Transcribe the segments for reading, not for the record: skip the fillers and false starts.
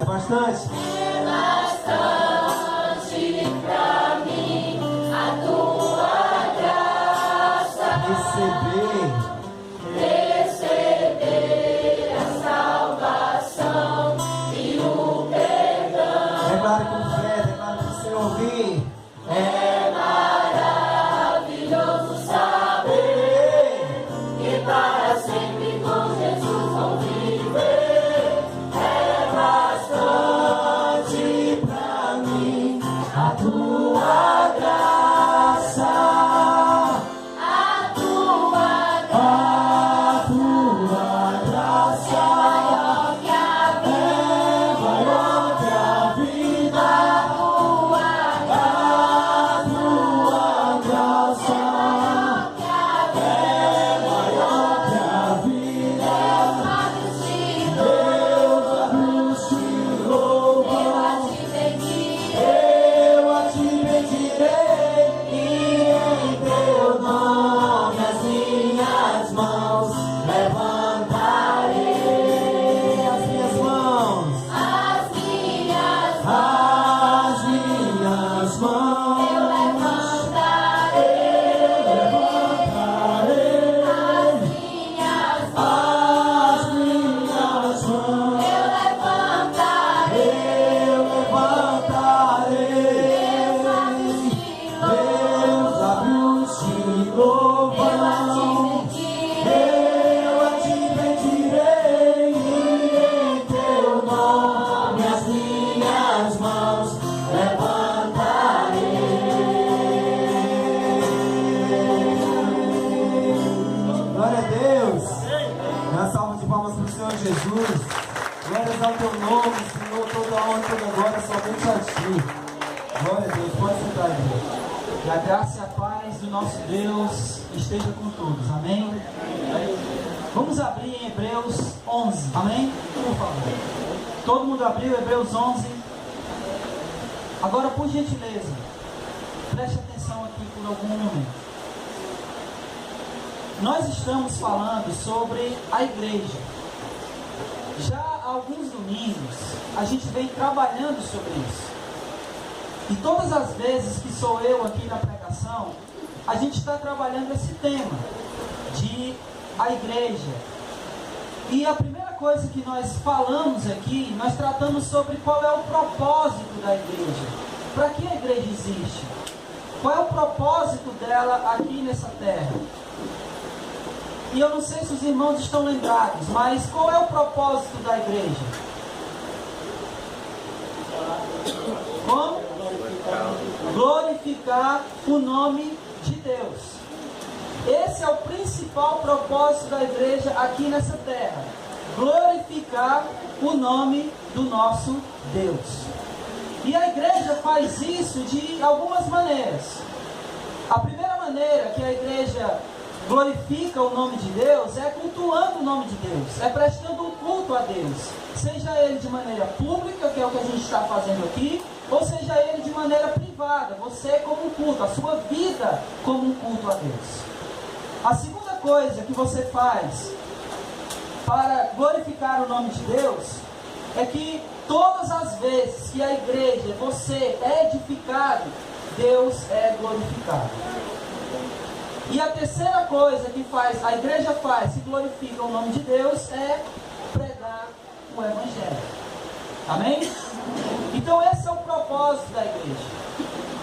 Bastante. É bastante pra mim a tua graça. Receber a salvação e o perdão. Declare com fé, declare com seu ouvir. É maravilhoso saber que para sempre com Jesus vou viver. É bastante pra mim a tua graça. A tua graça é maior que a vida. A tua Jesus. Glórias ao teu nome, Senhor, toda honra e toda glória somente a ti. Glória a Deus, pode sentar aí. Que a graça e a paz do nosso Deus esteja com todos, amém? Vamos abrir em Hebreus 11, amém? Por favor. Todo mundo abriu Hebreus 11. Agora, por gentileza, preste atenção aqui por algum momento. Nós estamos falando sobre a igreja. Já há alguns domingos, a gente vem trabalhando sobre isso. E todas as vezes que sou eu aqui na pregação, a gente está trabalhando esse tema de a igreja. E a primeira coisa que nós falamos aqui, nós tratamos sobre qual é o propósito da igreja. Para que a igreja existe? Qual é o propósito dela aqui nessa terra? E eu não sei se os irmãos estão lembrados, mas qual é o propósito da igreja? Como? Glorificar o nome de Deus. Esse é o principal propósito da igreja aqui nessa terra. Glorificar o nome do nosso Deus. E a igreja faz isso de algumas maneiras. A primeira maneira que a igreja glorifica o nome de Deus é cultuando o nome de Deus, é prestando um culto a Deus, seja ele de maneira pública, que é o que a gente está fazendo aqui, ou seja ele de maneira privada, você como um culto, a sua vida como um culto a Deus. A segunda coisa que você faz para glorificar o nome de Deus é que todas as vezes que a igreja, você é edificado, Deus é glorificado. E a terceira coisa que a igreja faz, que glorifica o nome de Deus, é pregar o Evangelho. Amém? Então esse é o propósito da igreja.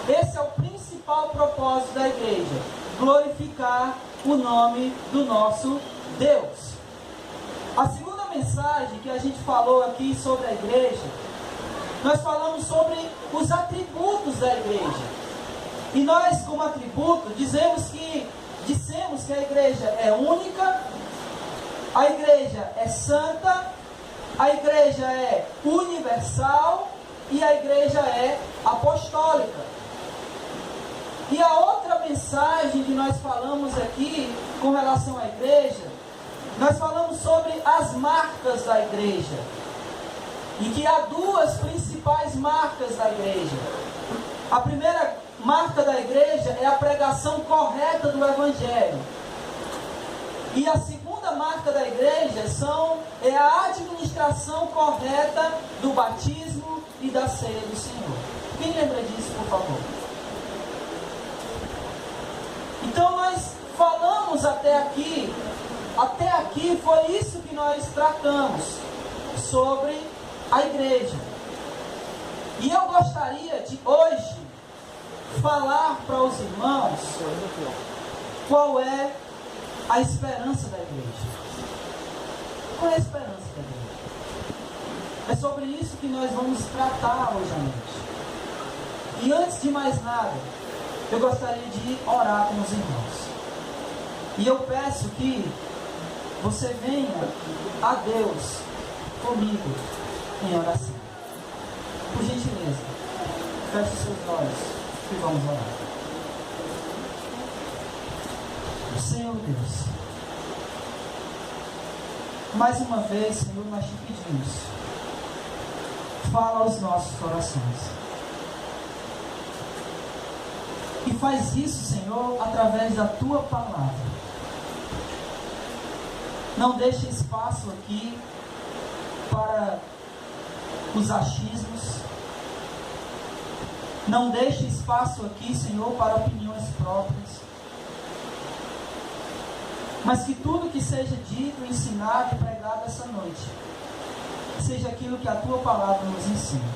Esse é o principal propósito da igreja. Glorificar o nome do nosso Deus. A segunda mensagem que a gente falou aqui sobre a igreja, nós falamos sobre os atributos da igreja. E nós, como atributo, dissemos que a igreja é única, a igreja é santa, a igreja é universal e a igreja é apostólica. E a outra mensagem que nós falamos aqui com relação à igreja, nós falamos sobre as marcas da igreja. E que há duas principais marcas da igreja. A primeira marca da igreja é a pregação correta do Evangelho. E a segunda marca da igreja é a administração correta do batismo e da ceia do Senhor. Quem lembra disso, por favor? Então nós falamos até aqui foi isso que nós tratamos sobre a igreja. E eu gostaria de hoje falar para os irmãos qual é a esperança da igreja. Qual é a esperança da igreja? É sobre isso que nós vamos tratar hoje à noite. E antes de mais nada, eu gostaria de orar com os irmãos. E eu peço que você venha a Deus comigo em oração. Por gentileza, feche seus olhos e vamos orar. Senhor Deus, mais uma vez, Senhor, nós te pedimos, fala aos nossos corações. E faz isso, Senhor, através da tua palavra. Não deixe espaço aqui para os achismos. Não deixe espaço aqui, Senhor, para opiniões próprias. Mas que tudo que seja dito, ensinado e pregado essa noite seja aquilo que a tua palavra nos ensina.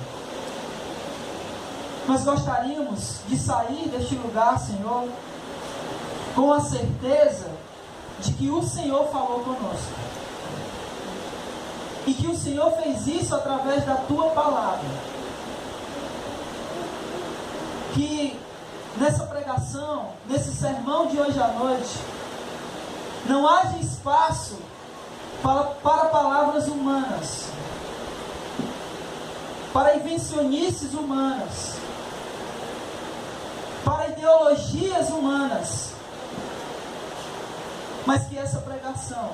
Nós gostaríamos de sair deste lugar, Senhor, com a certeza de que o Senhor falou conosco. E que o Senhor fez isso através da tua palavra. Que nessa pregação, nesse sermão de hoje à noite, não haja espaço para palavras humanas, para invencionices humanas, para ideologias humanas, mas que essa pregação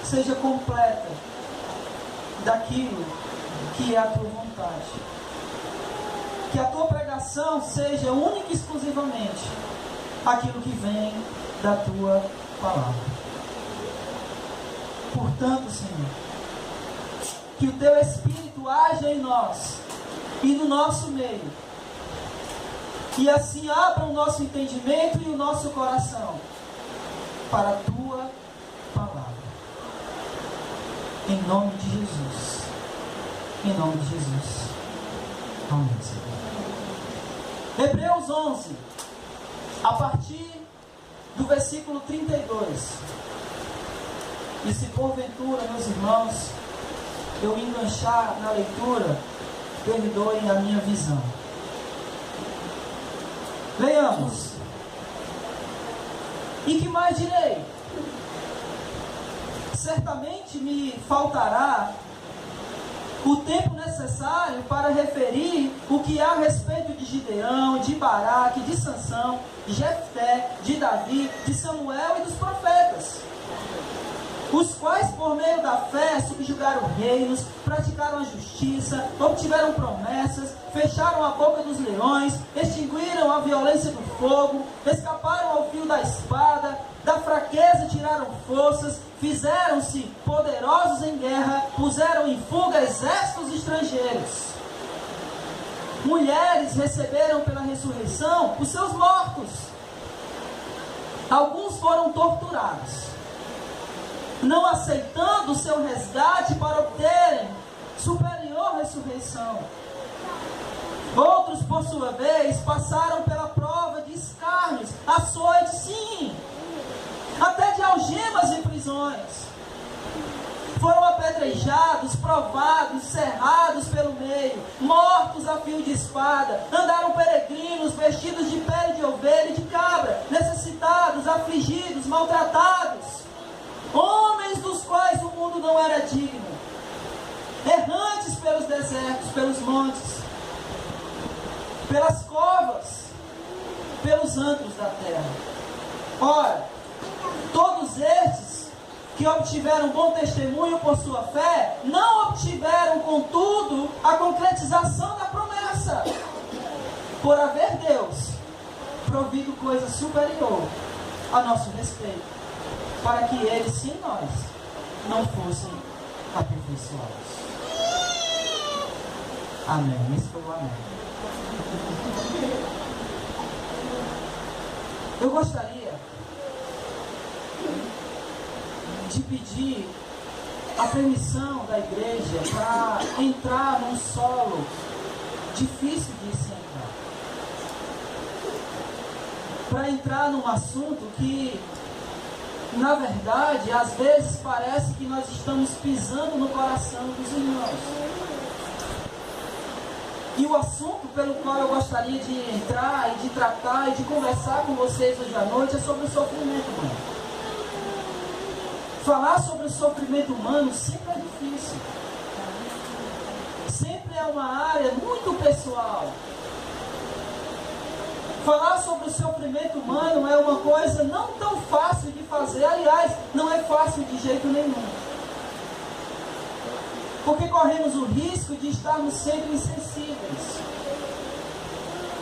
seja completa daquilo que é a tua vontade. Que a tua pregação seja única e exclusivamente aquilo que vem da tua palavra. Portanto, Senhor, que o teu Espírito haja em nós e no nosso meio, e assim abra o nosso entendimento e o nosso coração para a tua palavra. Em nome de Jesus. Em nome de Jesus. Amém, Senhor. Hebreus 11, a partir do versículo 32. E se porventura, meus irmãos, eu enganchar na leitura, perdoem a minha visão. Leiamos. E que mais direi? Certamente me faltará o tempo necessário para referir o que há a respeito de Gideão, de Baraque, de Sansão, de Jefté, de Davi, de Samuel e dos profetas, os quais por meio da fé subjugaram reinos, praticaram a justiça, obtiveram promessas, fecharam a boca dos leões, extinguiram a violência do fogo, escaparam ao fio da espada, da fraqueza tiraram forças, fizeram-se poderosos em guerra, puseram em fuga exércitos estrangeiros. Mulheres receberam pela ressurreição os seus mortos. Alguns foram torturados, não aceitando o seu resgate para obterem superior ressurreição. Outros, por sua vez, passaram pela prova de escárnios, açoites, sim, até de algemas e prisões. Foram apedrejados, provados, cerrados pelo meio, mortos a fio de espada, andaram peregrinos, vestidos de pele de ovelha e de cabra, necessitados, afligidos, maltratados, homens dos quais o mundo não era digno, errantes pelos desertos, pelos montes, pelas covas, pelos antros da terra. Ora, todos estes que obtiveram bom testemunho por sua fé, não obtiveram, contudo, a concretização da promessa, por haver Deus provido coisa superior a nosso respeito, para que eles, sem nós, não fossem aperfeiçoados. Amém. Esse foi o amém. Eu gostaria de pedir a permissão da igreja para entrar num solo difícil de se entrar. Para entrar num assunto que, na verdade, às vezes parece que nós estamos pisando no coração dos irmãos. E o assunto pelo qual eu gostaria de entrar e de tratar e de conversar com vocês hoje à noite é sobre o sofrimento humano. Falar sobre o sofrimento humano sempre é difícil. Sempre é uma área muito pessoal. Falar sobre o sofrimento humano é uma coisa não tão fácil de fazer. Aliás, não é fácil de jeito nenhum. Porque corremos o risco de estarmos sempre insensíveis.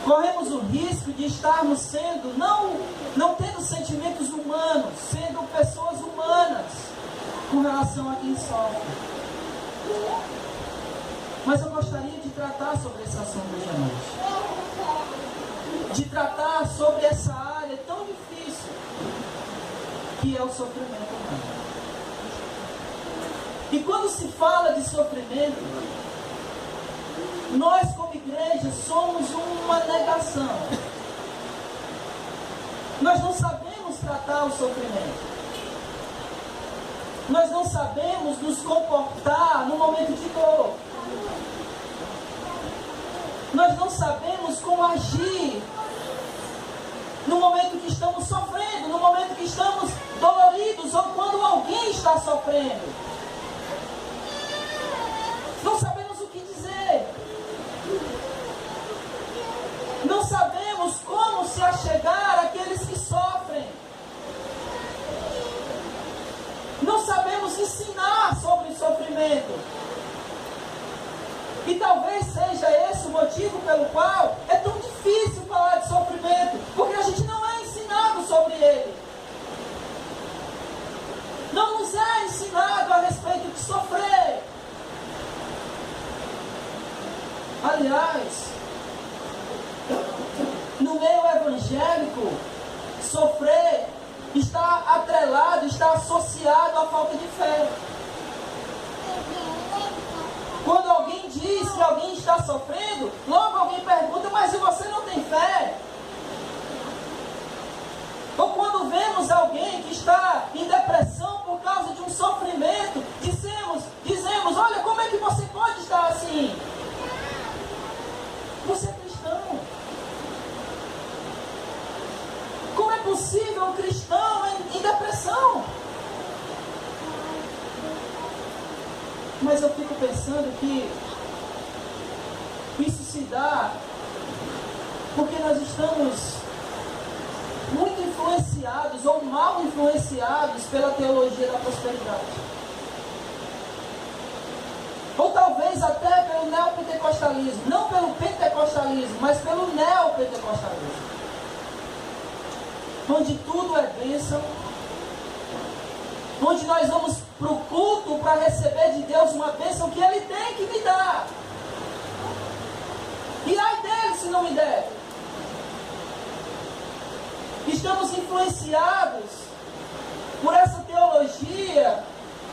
Corremos o risco de estarmos sendo, não tendo sentimentos humanos, sendo pessoas humanas com relação a quem sofre. Mas eu gostaria de tratar sobre esse assunto hoje à noite. De tratar sobre essa área tão difícil que é o sofrimento humano. E quando se fala de sofrimento, nós como igreja somos uma negação. Nós não sabemos tratar o sofrimento. Nós não sabemos nos comportar no momento de dor. Nós não sabemos como agir no momento que estamos sofrendo, no momento que estamos doloridos ou quando alguém está sofrendo. Não sabemos o que dizer. Não sabemos como se achegar àqueles que sofrem. Não sabemos ensinar sobre o sofrimento. E talvez seja esse o motivo pelo qual é tão difícil falar de sofrimento, porque a gente não é ensinado sobre ele. Não nos é ensinado a respeito de sofrer. Aliás, no meio evangélico, sofrer está atrelado, está associado à falta de fé. Quando alguém diz que alguém está sofrendo, logo alguém pergunta, mas se você não tem fé? Ou quando vemos alguém que está em depressão por causa de um sofrimento, dizemos, olha, como é que você pode estar assim? Você é cristão. Como é possível um cristão em depressão? Mas eu fico pensando que isso se dá porque nós estamos muito influenciados ou mal influenciados pela teologia da prosperidade. Ou talvez até pelo neopentecostalismo. Não pelo pentecostalismo, mas pelo neopentecostalismo. Onde tudo é bênção. Onde nós vamos para o culto para receber de Deus uma bênção que Ele tem que me dar. E ai dele se não me der. Estamos influenciados por essa teologia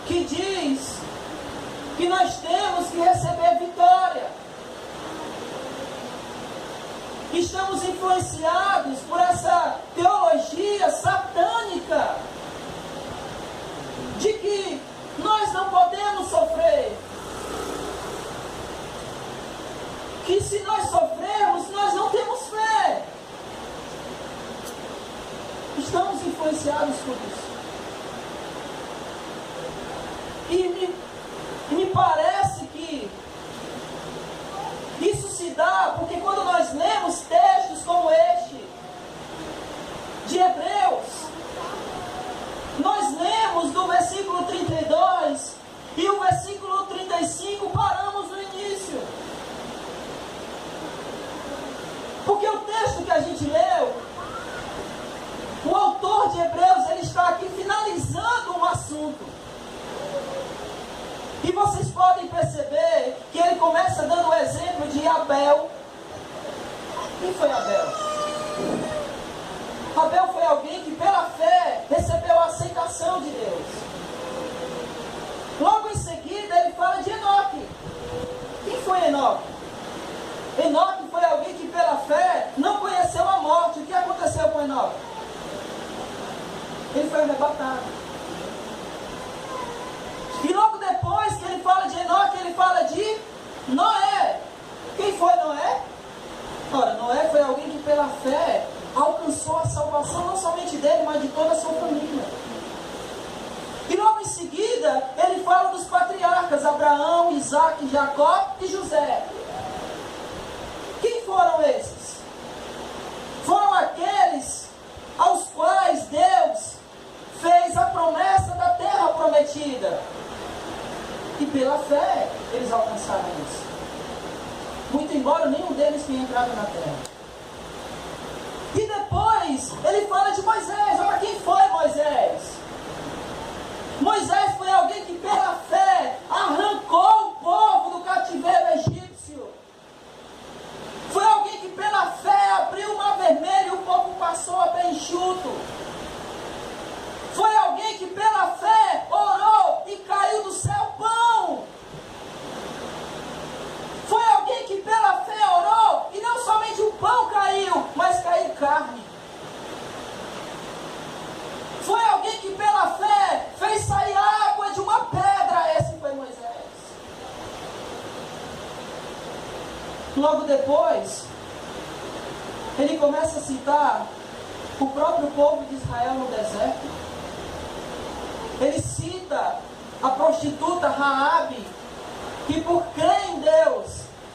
que diz que nós temos que receber vitória. Estamos influenciados por essa teologia satânica de que nós não podemos sofrer. Que se nós sofrermos, nós não temos fé. Estamos influenciados por isso. E me parece que isso se dá porque quando nós lemos textos como este, de Hebreus, nós lemos do versículo 32 e o versículo 35 paramos no início. Porque o texto que a gente leu, o autor de Hebreus, ele está aqui finalizando um assunto. E vocês podem perceber que ele começa dando o exemplo de Abel. Quem foi Abel? Abel foi alguém que pela fé recebeu a aceitação de Deus. Logo em seguida ele fala de Enoque. Quem foi Enoque? Enoque foi alguém que pela fé não conheceu a morte. O que aconteceu com Enoque? Ele foi arrebatado. E logo depois que ele fala de Enoque, ele fala de Noé. Quem foi Noé? Ora, Noé foi alguém que pela fé alcançou a salvação não somente dele, mas de toda a sua família. E logo em seguida, ele fala dos patriarcas, Abraão, Isaac, Jacó e José. Quem foram esses? Foram aqueles aos quais Deus fez a promessa da terra prometida. E pela fé, eles alcançaram isso. Muito embora nenhum deles tenha entrado na terra. E depois, ele fala de Moisés. Olha quem foi Moisés. Moisés foi alguém que pela fé arrancou o povo do cativeiro egípcio. Foi alguém que pela fé abriu o mar vermelho e o povo passou a pé enxuto. Foi alguém que pela fé orou e caiu do céu pão. Foi alguém que pela fé orou e não somente o pão caiu, mas caiu carne. Foi alguém que pela fé fez sair água de uma pedra. Esse foi Moisés. Logo depois, ele começa a citar o próprio povo de Israel no deserto. Ele cita a prostituta Raabe, que por crer em Deus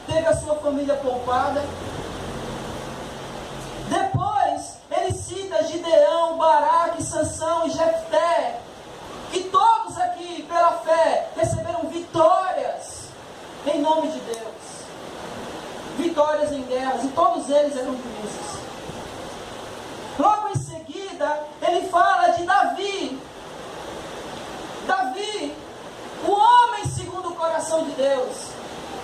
teve a sua família poupada. Depois ele cita Gideão, Baraque, Sansão e Jefté, que todos aqui pela fé receberam vitórias em nome de Deus, vitórias em guerras, e todos eles eram juízes. Logo em seguida ele fala de Davi. Davi, o homem segundo o coração de Deus,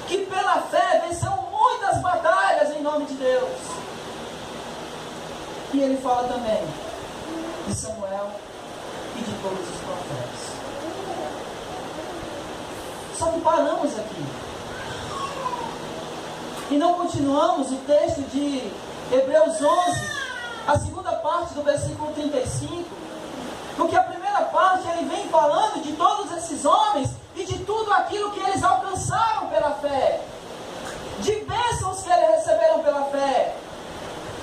que pela fé venceu muitas batalhas em nome de Deus. E ele fala também de Samuel e de todos os profetas. Só que paramos aqui e não continuamos o texto de Hebreus 11, a segunda parte do versículo 35, porque a primeira parte ele vem falando de todos esses homens e de tudo aquilo que eles alcançaram pela fé, de bênçãos que eles receberam pela fé,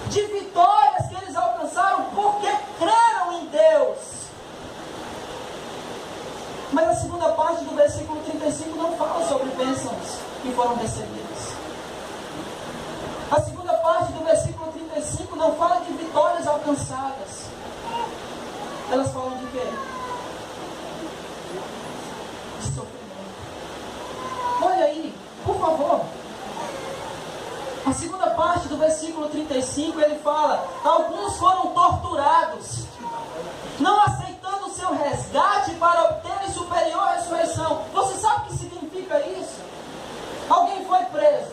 de vitórias que eles alcançaram porque creram em Deus. Mas a segunda parte do versículo 35 não fala sobre bênçãos que foram recebidas. A segunda parte do versículo 35 não fala de vitórias alcançadas. Elas falam de quê? De sofrimento. Olha aí, por favor. A segunda parte do versículo 35, ele fala: alguns foram torturados, não aceitando o seu resgate para obterem superior ressurreição. Você sabe o que significa isso? Alguém foi preso,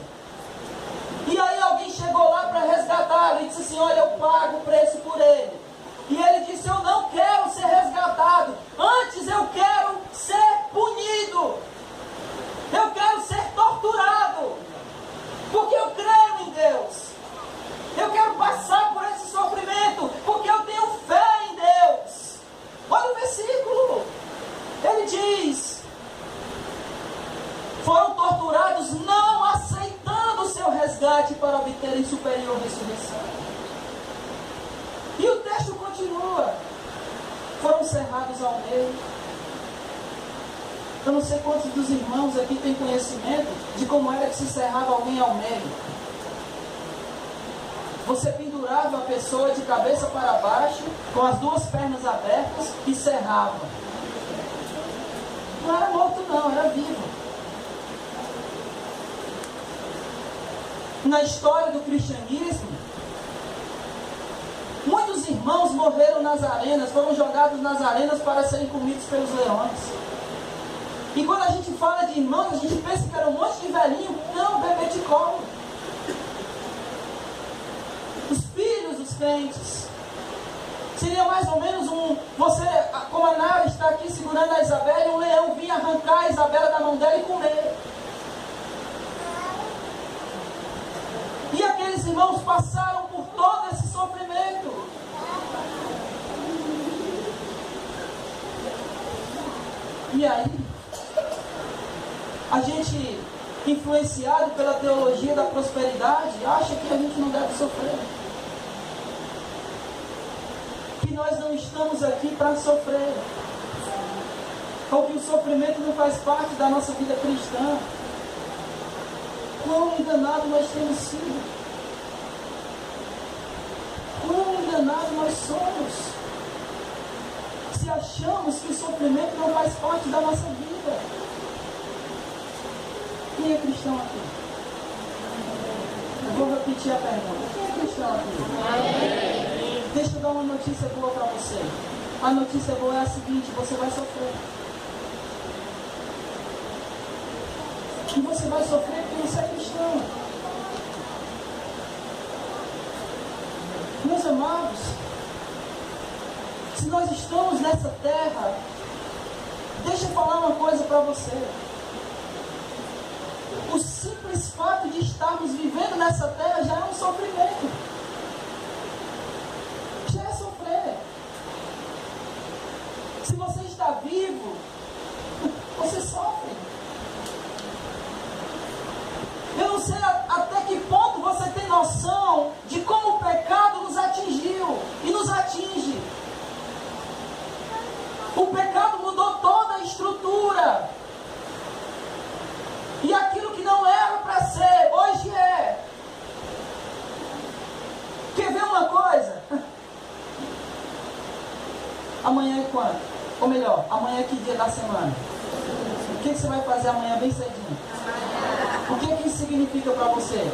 e aí alguém chegou lá para resgatá-lo e disse assim: olha, eu pago o preço por ele. E ele disse: eu não quero ser resgatado, antes eu quero ser punido, eu quero ser torturado, porque eu creio em Deus, eu quero passar por esse sofrimento, porque eu tenho fé em Deus. Olha o versículo, ele diz: foram torturados não aceitando o seu resgate para obterem superior ressurreição. E o texto continua: foram cerrados ao meio. Eu não sei quantos dos irmãos aqui têm conhecimento de como era que se cerrava alguém ao meio. Você pendurava a pessoa de cabeça para baixo, com as duas pernas abertas, e cerrava. Não era morto não, era vivo. Na história do cristianismo, muitos irmãos morreram nas arenas, foram jogados nas arenas para serem comidos pelos leões. E quando a gente fala de irmãos, a gente pensa que era um monte de velhinho. Não, bebê de colo. Os filhos dos crentes. Seria mais ou menos você, como a Nara está aqui segurando a Isabela, e um leão vinha arrancar a Isabela da mão dela e comer. E aqueles irmãos passaram por todo esse sofrimento. E aí, a gente, influenciado pela teologia da prosperidade, acha que a gente não deve sofrer. Que nós não estamos aqui para sofrer. Ou que o sofrimento não faz parte da nossa vida cristã. Quão enganado nós temos sido. Quão enganado nós somos. Se achamos que o sofrimento não faz parte da nossa vida. Quem é cristão aqui? Eu vou repetir a pergunta. Quem é cristão aqui? Deixa eu dar uma notícia boa para você. A notícia boa é a seguinte: você vai sofrer. E você vai sofrer porque você é cristão. Meus amados, se nós estamos nessa terra, deixa eu falar uma coisa para você. O simples fato de estarmos vivendo nessa terra já é um sofrimento. Já é sofrer. Se você está vivo, você sofre. Eu não sei até que ponto você tem noção de como o pecado nos atingiu e nos atinge. O pecado mudou toda a estrutura. E aquilo que não era para ser, hoje é. Quer ver uma coisa? Amanhã é quando? Ou melhor, amanhã é que dia da semana? O que você vai fazer amanhã bem cedinho? O que isso significa para você?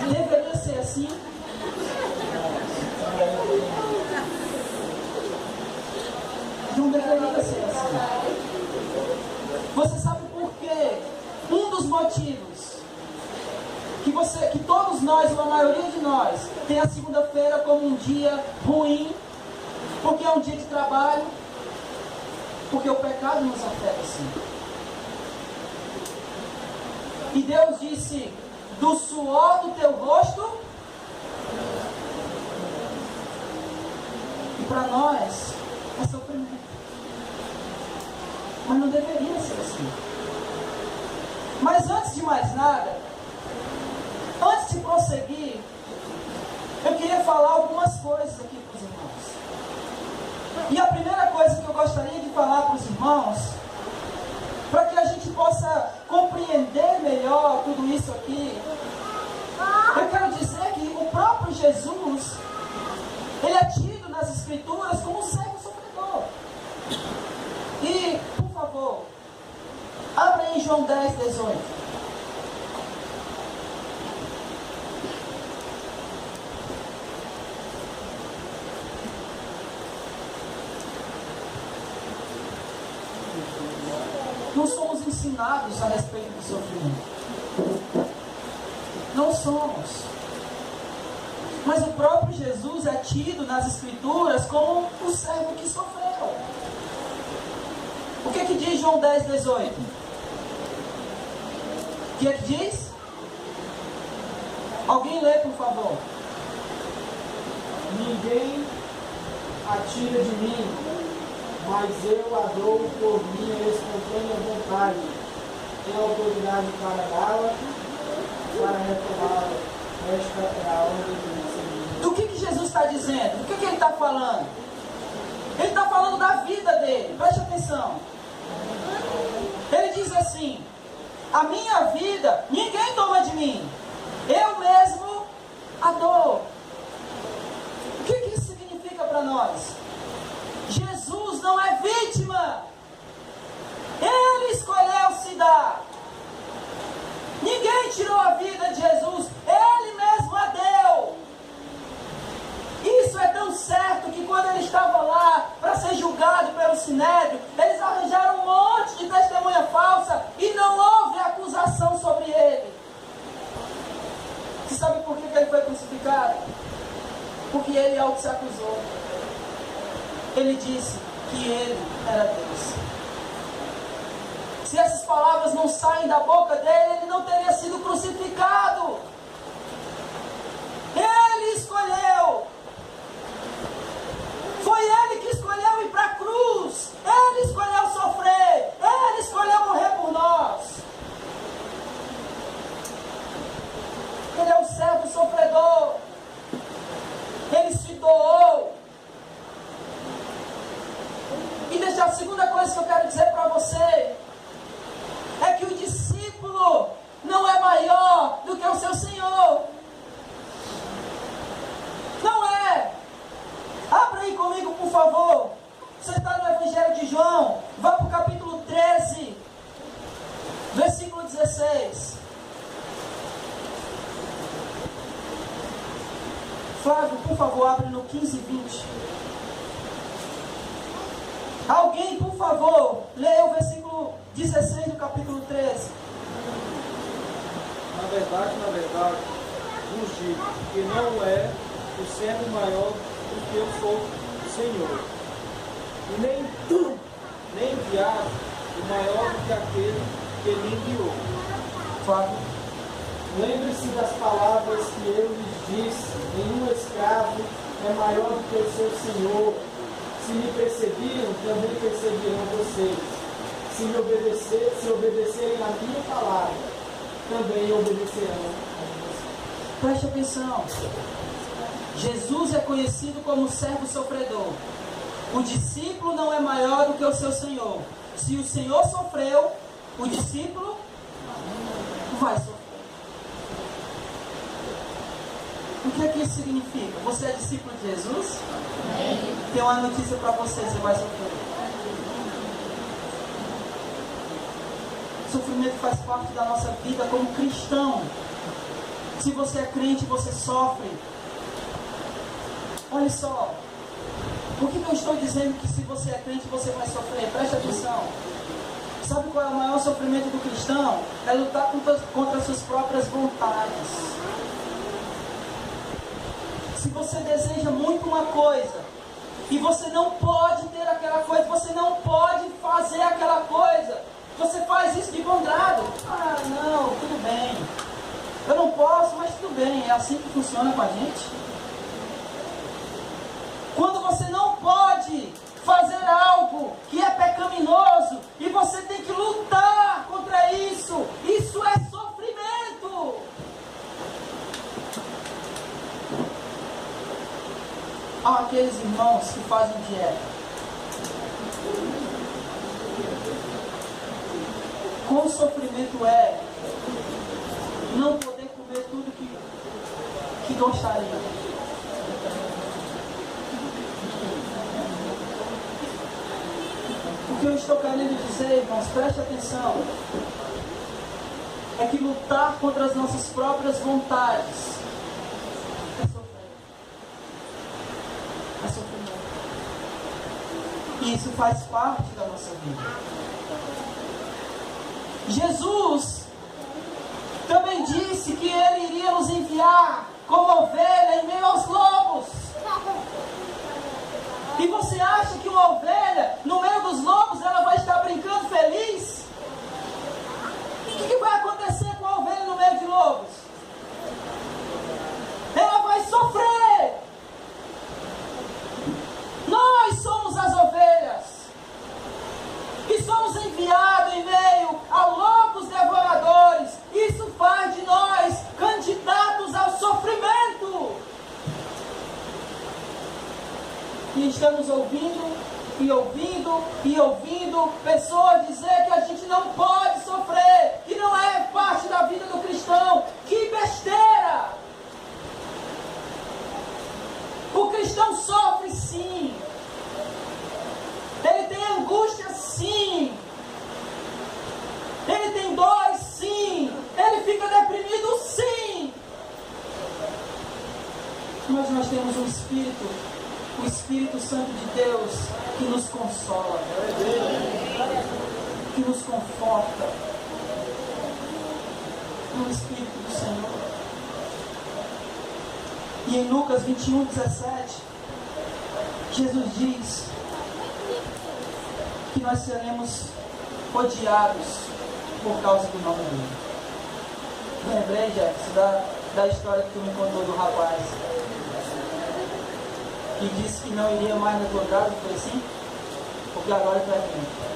Deveria ser assim? Não deveria ser assim. Você sabe por quê? Um dos motivos que todos nós, ou a maioria de nós, tem a segunda-feira como um dia ruim, porque é um dia de trabalho, porque o pecado nos afeta assim. E Deus disse: do suor do teu rosto. E para nós é sofrimento. Mas não deveria ser assim. Mas antes de mais nada, antes de prosseguir, eu queria falar algumas coisas aqui para os irmãos. E a primeira coisa que eu gostaria de falar para os irmãos, para que a gente possa compreender melhor tudo isso aqui, eu quero dizer que o próprio Jesus, ele é tido nas Escrituras como um servo sofredor. E, por favor, abra em João 10, 18. Não somos ensinados a respeito do sofrimento. Não somos. Mas o próprio Jesus é tido nas Escrituras como o servo que sofreu. O que diz João 10, 18? O que diz? Alguém lê, por favor. Ninguém atira de mim, mas eu a dou por minha espontânea vontade. Tenho autoridade para dá-la, para retomá-la. Esta é a ordem de Deus. Do que Jesus está dizendo? Do que ele está falando? Ele está falando da vida dele. Preste atenção. Ele diz assim: a minha vida ninguém toma de mim, eu mesmo a dou. O que isso significa para nós? Jesus não é vítima. Ele escolheu se dar. Ninguém tirou a vida de Jesus, ele mesmo a deu. Isso é tão certo que quando ele estava lá para ser sabe por que ele foi crucificado? Porque ele auto se acusou. Ele disse que ele era Deus. Se essas palavras não saem da boca dele, ele não teria sido crucificado. Ele escolheu. Foi ele que escolheu ir para a cruz. Ele escolheu sofrer. Ele escolheu morrer por nós. Ele é o servo sofredor. Ele se doou. E deixa a segunda coisa que eu quero dizer para você. É que o discípulo não é maior do que o seu Senhor. Não é. Abra aí comigo, por favor. Você está no Evangelho de João. Vá para o capítulo 13, versículo 16. Flávio, por favor, abre no 15 e 20. Alguém, por favor, leia o versículo 16 do capítulo 13. Na verdade, vos digo que não é o servo maior do que eu sou o Senhor. E nem enviado o maior do que aquele que lhe enviou. Flávio. Lembre-se das palavras que eu lhes disse: nenhum escravo é maior do que o seu Senhor. Se me perseguiram, também perseguirão vocês. Se obedecerem a minha palavra, também obedecerão a vocês. Preste atenção. Jesus é conhecido como servo sofredor. O discípulo não é maior do que o seu Senhor. Se o Senhor sofreu, o discípulo vai sofrer. O que é que isso significa? Você é discípulo de Jesus? Tem uma notícia para você, você vai sofrer. Sofrimento faz parte da nossa vida como cristão. Se você é crente, você sofre. Olha só. Por que eu estou dizendo que se você é crente, você vai sofrer? Preste atenção. Sabe qual é o maior sofrimento do cristão? É lutar contra as suas próprias vontades. Se você deseja muito uma coisa e você não pode ter aquela coisa, você não pode fazer aquela coisa, você faz isso de bom grado. Ah, não, tudo bem. Eu não posso, mas tudo bem. É assim que funciona com a gente. Quando você não pode fazer algo que é pecaminoso e você tem que lutar contra isso, isso é sofrimento. Há aqueles irmãos que fazem dieta. Quão sofrimento é não poder comer tudo que gostaria. O que eu estou querendo dizer, irmãos, preste atenção, é que lutar contra as nossas próprias vontades é sofrimento. E isso faz parte da nossa vida. Jesus também disse que Ele iria nos enviar como ovelha em meio aos lobos. E você acha que uma ovelha, no meio dos lobos, ela vai estar brincando feliz? O que vai acontecer com a ovelha no meio de lobos? Ela vai sofrer. Nós somos as ovelhas. E somos enviados em meio a lobos devoradores. Isso faz de nós candidatos ao sofrimento. E estamos ouvindo pessoas dizer que a gente não pode sofrer, que não é parte da vida do cristão. Que besteira! O cristão sofre sim. Ele tem angústia sim. Ele tem dor sim. Ele fica deprimido sim. Mas nós temos um Espírito, o Espírito Santo de Deus, que nos consola, que nos conforta. O Espírito do Senhor. E em Lucas 21:17, Jesus diz que nós seremos odiados por causa do nome dele. Lembrei, Jefferson, da história que tu me contou do rapaz que disse que não iria mais na tua casa, foi assim? Porque agora tu é crente.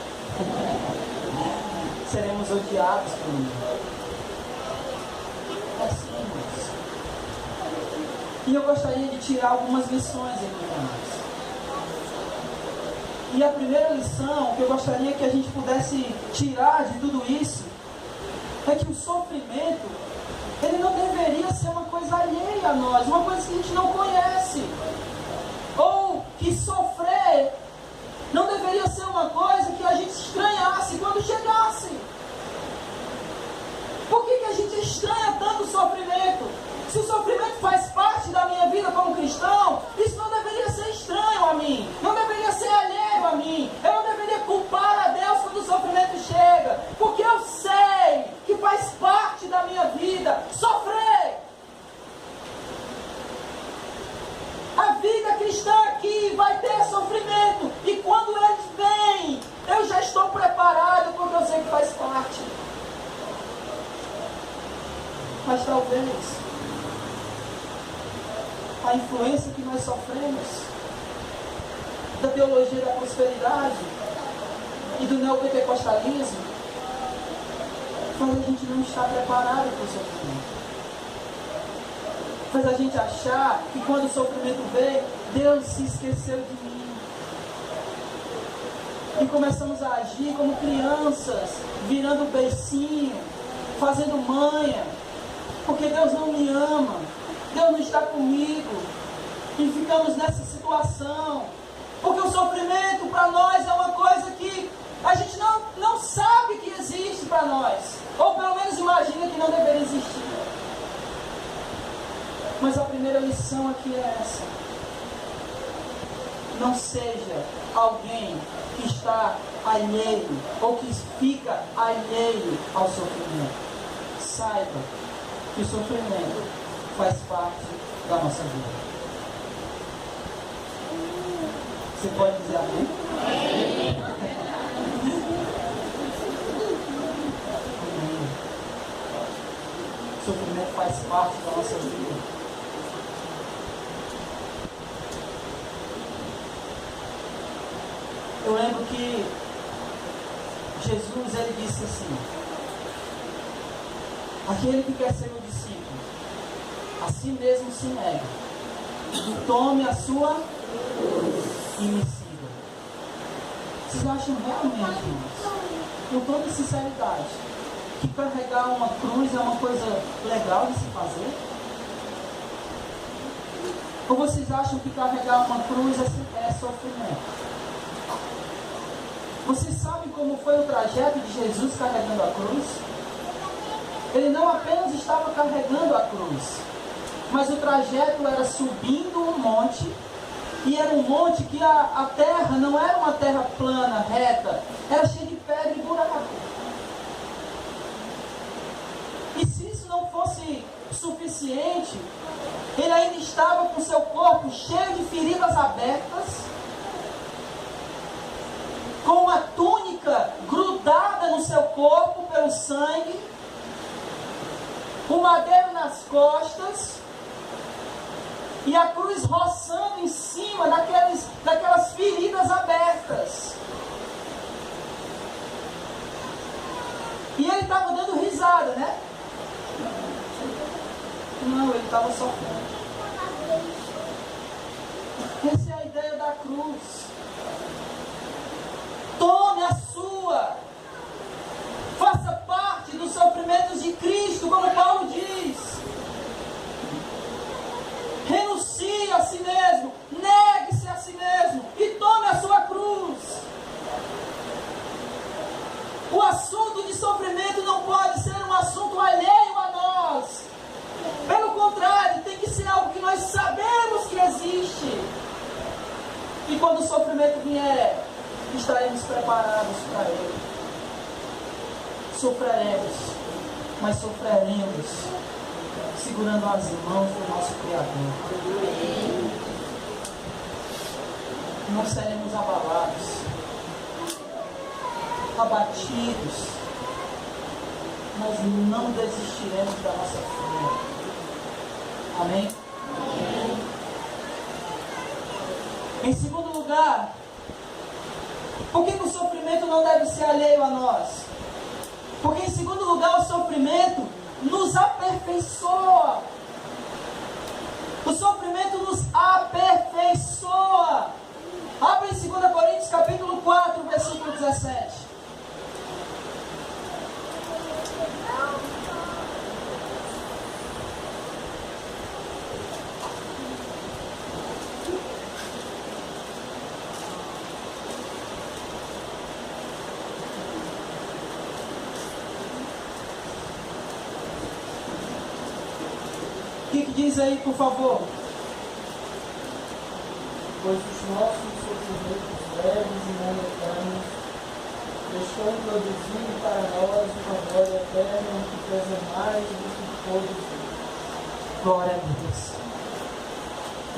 Seremos odiados por ele. É assim, irmãos. E eu gostaria de tirar algumas lições aqui para nós. E a primeira lição que eu gostaria que a gente pudesse tirar de tudo isso é que o sofrimento, ele não deveria ser uma coisa alheia a nós, uma coisa que a gente não conhece. Ou que sofrer não deveria ser uma coisa que a gente estranhasse quando chegasse. Por que a gente estranha tanto o sofrimento? Se o sofrimento faz parte da minha vida como cristão, isso não deveria ser estranho a mim, não deveria ser alheio a mim. Eu não deveria culpar a Deus quando o sofrimento chega, porque eu sei que faz parte da minha vida sofrer. A vida cristã aqui vai ter sofrimento, e quando eles vêm, eu já estou preparado, porque eu sei que faz parte. Mas talvez a influência que nós sofremos da teologia da prosperidade e do neopentecostalismo faz a gente não estar preparado para o sofrimento. Faz a gente achar que quando o sofrimento veio, Deus se esqueceu de mim. E começamos a agir como crianças, virando beicinho, fazendo manha, porque Deus não me ama, Deus não está comigo, e ficamos nessa situação, porque o sofrimento para nós é uma coisa que a gente não sabe que existe para nós, ou pelo menos imagina que não deveria existir. Mas a primeira lição aqui é essa: não seja alguém que está alheio, ou que fica alheio ao sofrimento. Saiba que o sofrimento faz parte da nossa vida. Você pode dizer amém? Amém. O sofrimento faz parte da nossa vida. Eu lembro que Jesus, ele disse assim: aquele que quer ser meu discípulo, a si mesmo se nega, e tome a sua cruz e me siga. Vocês acham realmente, irmãos, com toda sinceridade, que carregar uma cruz é uma coisa legal de se fazer? Ou vocês acham que carregar uma cruz é sofrimento? Vocês sabem como foi o trajeto de Jesus carregando a cruz? Ele não apenas estava carregando a cruz, mas o trajeto era subindo um monte, e era um monte que a terra não era uma terra plana, reta, era cheia de pedra e buraco. E se isso não fosse suficiente, ele ainda estava com seu corpo cheio de feridas abertas, com uma túnica grudada no seu corpo pelo sangue, um madeiro nas costas, e a cruz roçando em cima daquelas feridas abertas. E ele estava dando risada, né? Não, ele estava sofrendo. Essa é a ideia da cruz. Tome a sua. Faça parte dos sofrimentos de Cristo, como Paulo diz. Renuncie a si mesmo, negue-se a si mesmo e tome a sua cruz. O assunto de sofrimento não pode ser um assunto alheio a nós. Pelo contrário, tem que ser algo que nós sabemos que existe. E quando o sofrimento vier, estaremos preparados para ele. Sofreremos, mas sofreremos se segurando as mãos do nosso Criador. Não seremos abalados, abatidos, mas não desistiremos da nossa fé. Amém? Em segundo lugar, por que o sofrimento não deve ser alheio a nós? Porque em segundo lugar, o sofrimento nos aperfeiçoa. O sofrimento nos aperfeiçoa. Abre em 2 Coríntios capítulo 4, versículo 17. O que diz aí, por favor? Pois os nossos sofrimentos leves e momentâneos estão produzindo para nós uma glória eterna que pesa mais do que todos eles. Glória a Deus.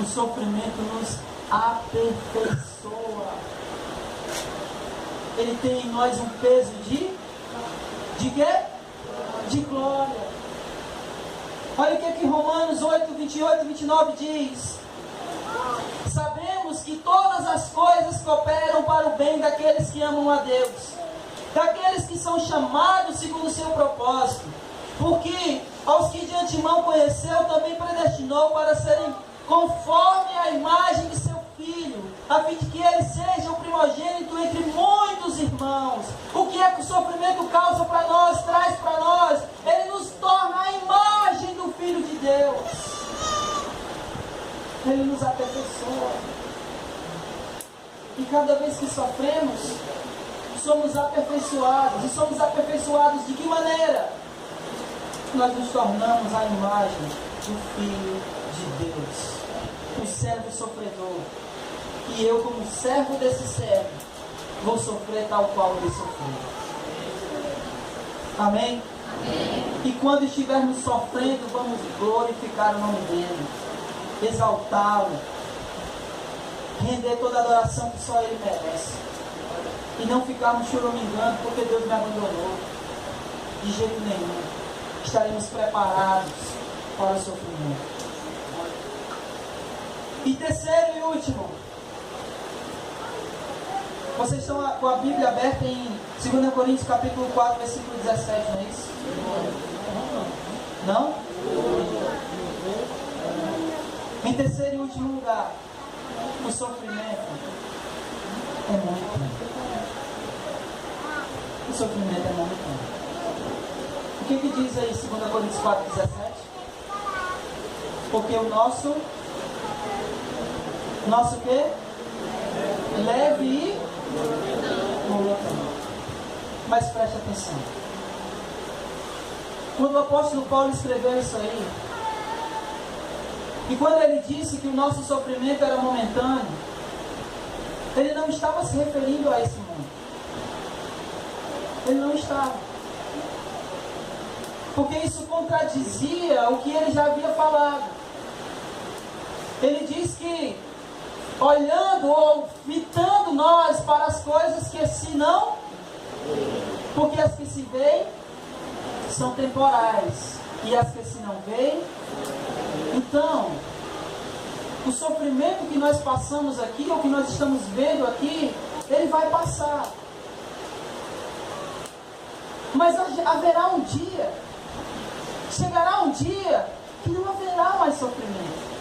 O sofrimento nos aperfeiçoa. Ele tem em nós um peso de quê? De glória. Olha o que Romanos 8, 28 e 29 diz. Sabemos que todas as coisas cooperam para o bem daqueles que amam a Deus, daqueles que são chamados segundo o seu propósito. Porque aos que de antemão conheceu, também predestinou para serem conforme a imagem de seu Filho, a fim de que ele seja o primogênito entre muitos irmãos. O que é que o sofrimento causa para nós, traz para nós? Ele nos torna a imagem do Filho de Deus. Ele nos aperfeiçoa. E cada vez que sofremos, somos aperfeiçoados. E somos aperfeiçoados de que maneira? Nós nos tornamos a imagem do Filho de Deus, o servo sofredor. E eu, como servo desse servo, vou sofrer tal qual ele sofreu. Amém? Amém. E quando estivermos sofrendo, vamos glorificar o nome dele, exaltá-lo, render toda a adoração que só ele merece. E não ficarmos choramingando porque Deus me abandonou. De jeito nenhum. Estaremos preparados para o sofrimento. E terceiro e último, vocês estão com a Bíblia aberta em 2 Coríntios capítulo 4, versículo 17, não é isso? Não? Em terceiro e último lugar, o sofrimento é muito bom. O sofrimento é muito bom. O que diz aí 2 Coríntios 4, 17? Porque o nosso quê? Leve e momentâneo. Mas preste atenção. Quando o apóstolo Paulo escreveu isso aí, e quando ele disse que o nosso sofrimento era momentâneo, ele não estava se referindo a esse mundo. Ele não estava. Porque isso contradizia o que ele já havia falado. Ele diz que, olhando ou fitando nós para as coisas que se não, porque as que se veem são temporais, e as que se não veem. Então, o sofrimento que nós passamos aqui, ou que nós estamos vendo aqui, ele vai passar. Mas haverá um dia, chegará um dia que não haverá mais sofrimento.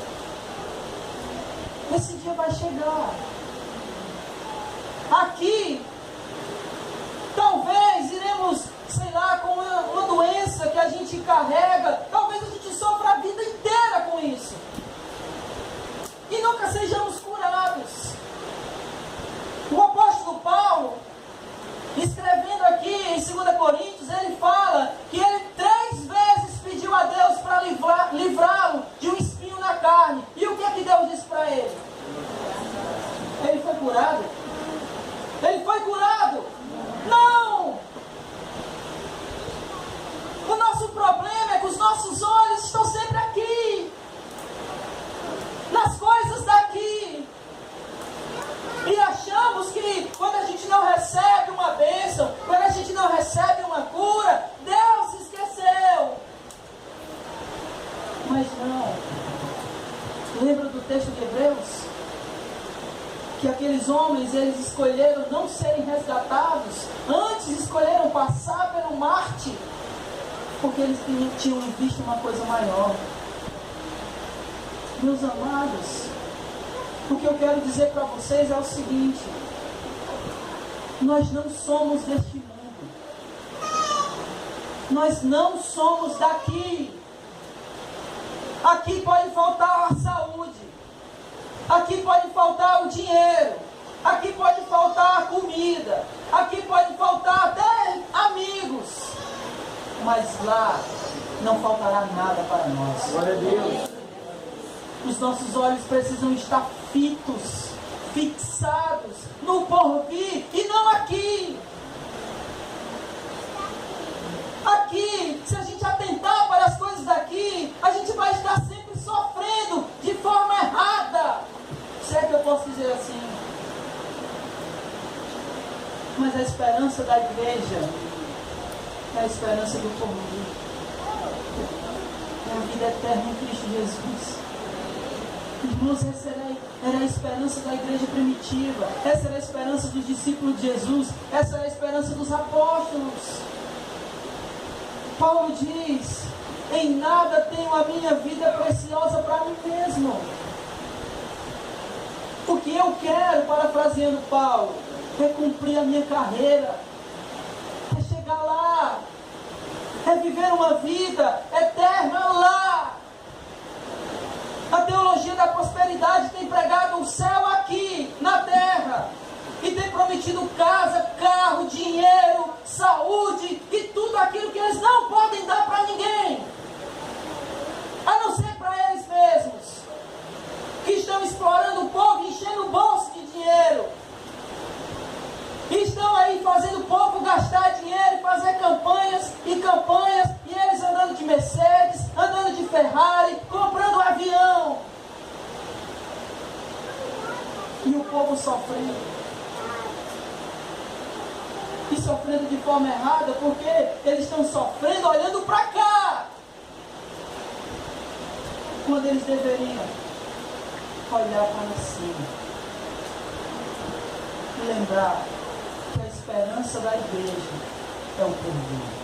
Esse dia vai chegar. Aqui, talvez iremos, sei lá, com uma doença que a gente carrega, talvez a gente sofra a vida inteira com isso. E nunca sejamos curados. O apóstolo Paulo, escrevendo aqui em 2 Coríntios, ele fala que ele 3 vezes pediu a Deus para livrá-lo de um espinho na carne. E o que é que Deus disse para ele? Ele foi curado? Ele foi curado? Não! O nosso problema é que os nossos Mas não. Lembra do texto de Hebreus? Que aqueles homens, eles escolheram não serem resgatados, antes escolheram passar pelo Marte, porque eles tinham visto uma coisa maior. Meus amados, o que eu quero dizer para vocês é o seguinte: nós não somos deste mundo, nós não somos daqui. Aqui pode faltar a saúde, aqui pode faltar o dinheiro, aqui pode faltar a comida, aqui pode faltar até amigos, mas lá não faltará nada para nós. Glória a Deus. Os nossos olhos precisam estar fixados no porvir e não aqui. Aqui, se a gente atentar para as coisas daqui, a gente vai estar sempre sofrendo de forma errada. Se é que eu posso dizer assim. Mas a esperança da igreja é a esperança do porvir. É a vida eterna em Cristo Jesus. Irmãos, essa era a esperança da igreja primitiva. Essa era a esperança dos discípulos de Jesus. Essa era a esperança dos apóstolos. Paulo diz: em nada tenho a minha vida preciosa para mim mesmo. O que eu quero, parafraseando Paulo, é cumprir a minha carreira, é chegar lá, é viver uma vida eterna lá. A teologia da prosperidade tem pregado o céu aqui, na terra, e tem prometido casa, carro, dinheiro, saúde e tudo aquilo que eles não podem dar para ninguém, a não ser para eles mesmos, que estão explorando o povo, enchendo o bolso de dinheiro, e estão aí fazendo o povo gastar dinheiro e fazer campanhas, e eles andando de Mercedes, andando de Ferrari, comprando avião, e o povo sofrendo. E sofrendo de forma errada, porque eles estão sofrendo olhando para cá, quando eles deveriam olhar para cima e lembrar que a esperança da igreja é o porvir.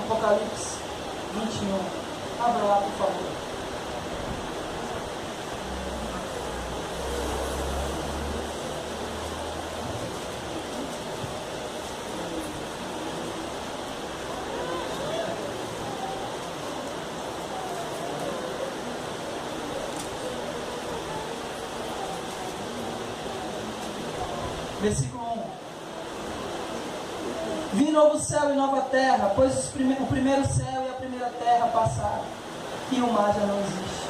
Apocalipse 21. Abra lá, por favor. Versículo 1. Vi novo céu e nova terra, pois o primeiro céu e a primeira terra passaram, e o mar já não existe.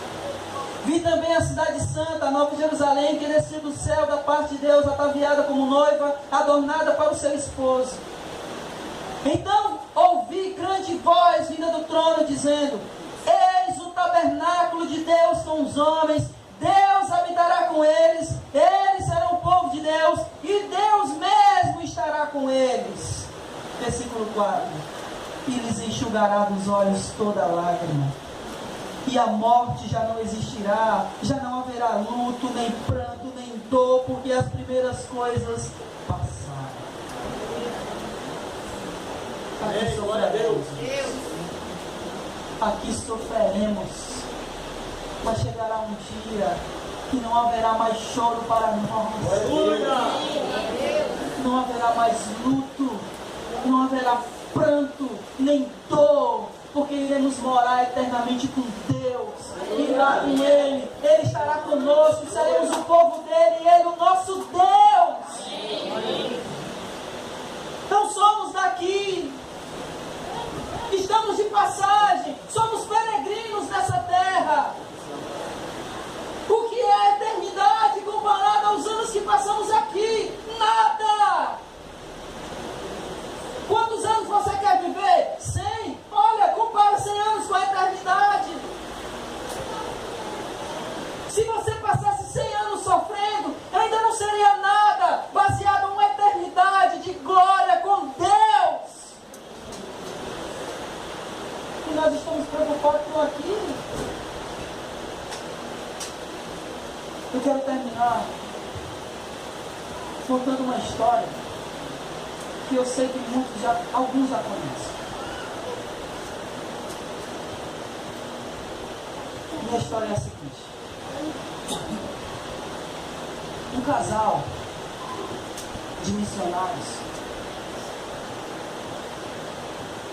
Vi também a cidade santa, a nova Jerusalém, que descia do céu da parte de Deus, ataviada como noiva, adornada para o seu esposo. Então ouvi grande voz vinda do trono, dizendo: eis o tabernáculo de Deus com os homens, Deus habitará com eles, eles serão o povo de Deus, e Deus mesmo estará com eles. Versículo 4. E lhes enxugará dos olhos toda lágrima, e a morte já não existirá, já não haverá luto, nem pranto, nem dor, porque as primeiras coisas passaram. Aqui sofreremos. Aqui sofreremos. Mas chegará um dia que não haverá mais choro para nós. Não haverá mais luto, não haverá pranto, nem dor, porque iremos morar eternamente com Deus, e lá com Ele, Ele estará conosco, seremos o povo dEle, e Ele o nosso Deus. Não somos daqui, estamos de passagem, somos peregrinos nessa terra. O que é a eternidade comparada aos anos que passamos aqui? Nada! Quantos anos você quer viver? 100? Olha, compara 100 anos com a eternidade. Se você passasse 100 anos sofrendo, ainda não seria nada, baseado em uma eternidade de glória com Deus. E nós nós estamos preocupados com aquilo. Eu quero terminar contando uma história que eu sei que alguns já conhecem. Minha história é a seguinte. Um casal de missionários,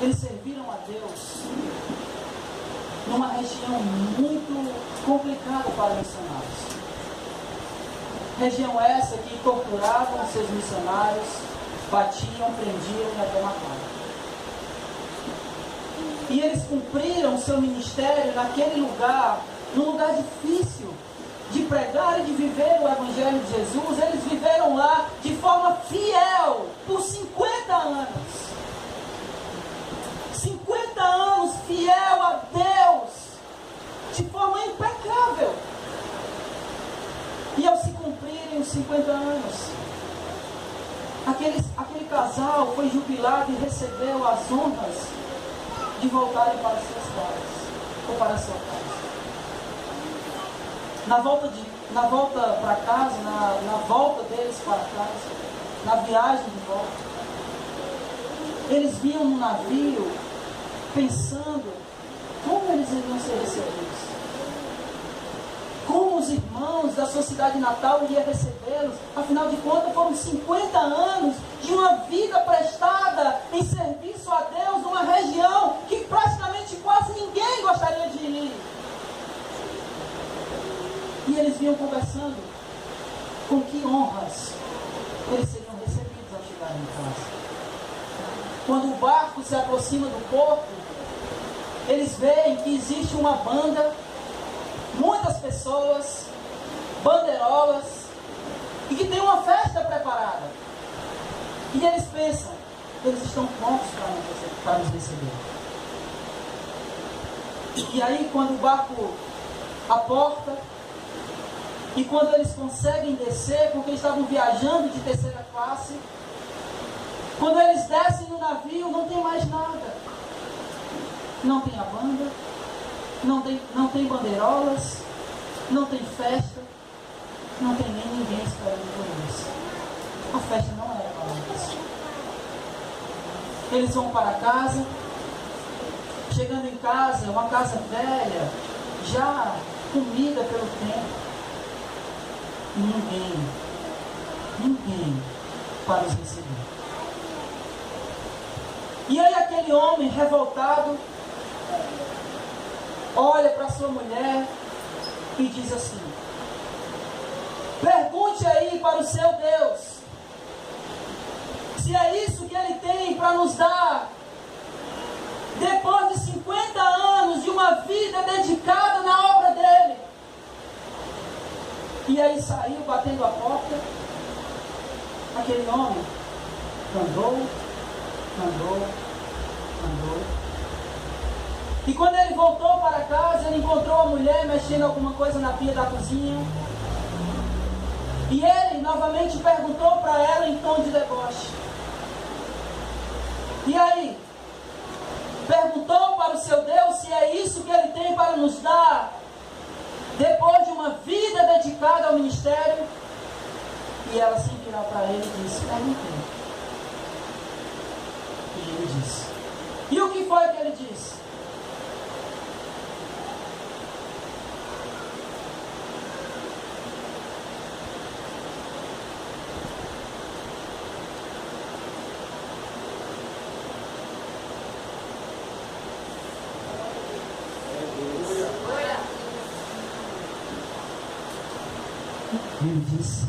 eles serviram a Deus numa região muito complicada para missionários. Região essa que torturavam seus missionários, batiam, prendiam e até matavam. E eles cumpriram seu ministério naquele lugar, num lugar difícil de pregar e de viver o Evangelho de Jesus. Eles viveram lá de forma fiel por 50 anos. 50 anos fiel a Deus, de forma impecável. E ao se cumprirem os 50 anos, aquele casal foi jubilado e recebeu as honras de voltarem para suas casas, ou para sua casa. Na volta para casa, na volta deles para casa, na viagem de volta, eles vinham no navio pensando como eles iriam ser recebidos. Como os irmãos da sua cidade natal iriam recebê-los. Afinal de contas, foram 50 anos de uma vida prestada em serviço a Deus, numa região que praticamente quase ninguém gostaria de ir. E eles vinham conversando com que honras eles seriam recebidos ao chegarem em casa. Quando o barco se aproxima do porto, eles veem que existe uma banda, muitas pessoas, bandeirolas, e que tem uma festa preparada. E eles pensam, eles estão prontos para nos receber. E aí, quando o barco aporta, e quando eles conseguem descer, porque estavam viajando de terceira classe, quando eles descem no navio, não tem mais nada. Não tem a banda, não tem bandeirolas, não tem festa, não tem nem ninguém esperando por eles. A festa não era para eles. Eles vão para casa, chegando em casa, uma casa velha, já comida pelo tempo. E ninguém para os receber. E aí aquele homem revoltado olha para sua mulher e diz assim: pergunte aí para o seu Deus se é isso que Ele tem para nos dar, depois de 50 anos de uma vida dedicada na obra dEle. E aí saiu batendo a porta. Aquele homem andou. E quando ele voltou para casa, ele encontrou a mulher mexendo alguma coisa na pia da cozinha. E ele novamente perguntou para ela em tom de deboche. E aí? Perguntou para o seu Deus se é isso que Ele tem para nos dar, depois de uma vida dedicada ao ministério. E ela, sem virar para ele, disse: perguntei. E ele disse. E o que foi que ele disse? Ele disse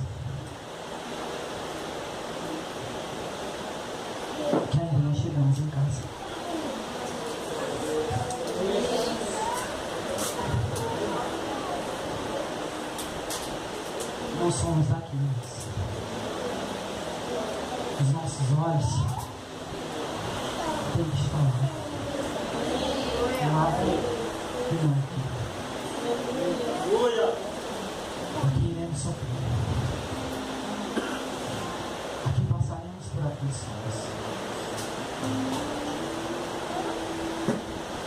que ainda não chegamos em casa. Não somos daqui, os nossos olhos têm que estar lá e não aqui. Aqui iremos sofrer. Aqui passaremos por aflições.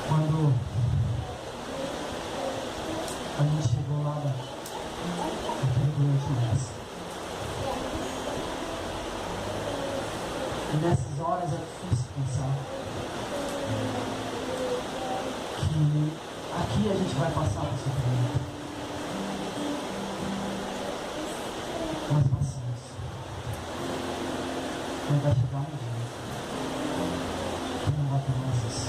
Quando que aqui a gente vai passar por sofrimento. Nós passamos. Mas vai chegar um dia que não vai ter mais isso.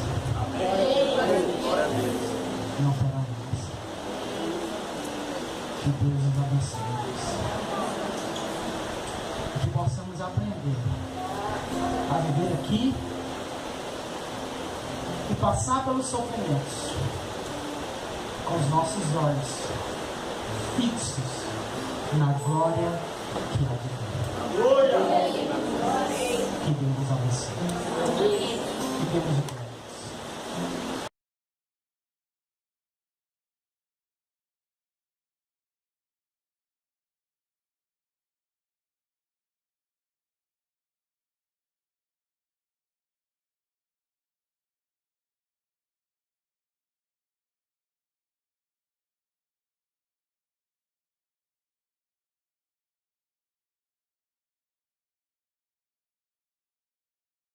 Não terá mais. Que Deus nos abençoe. E que possamos aprender a viver aqui e passar pelos sofrimentos com os nossos olhos fixos na glória que há de vir. Que Deus nos abençoe. Que Deus nos abençoe.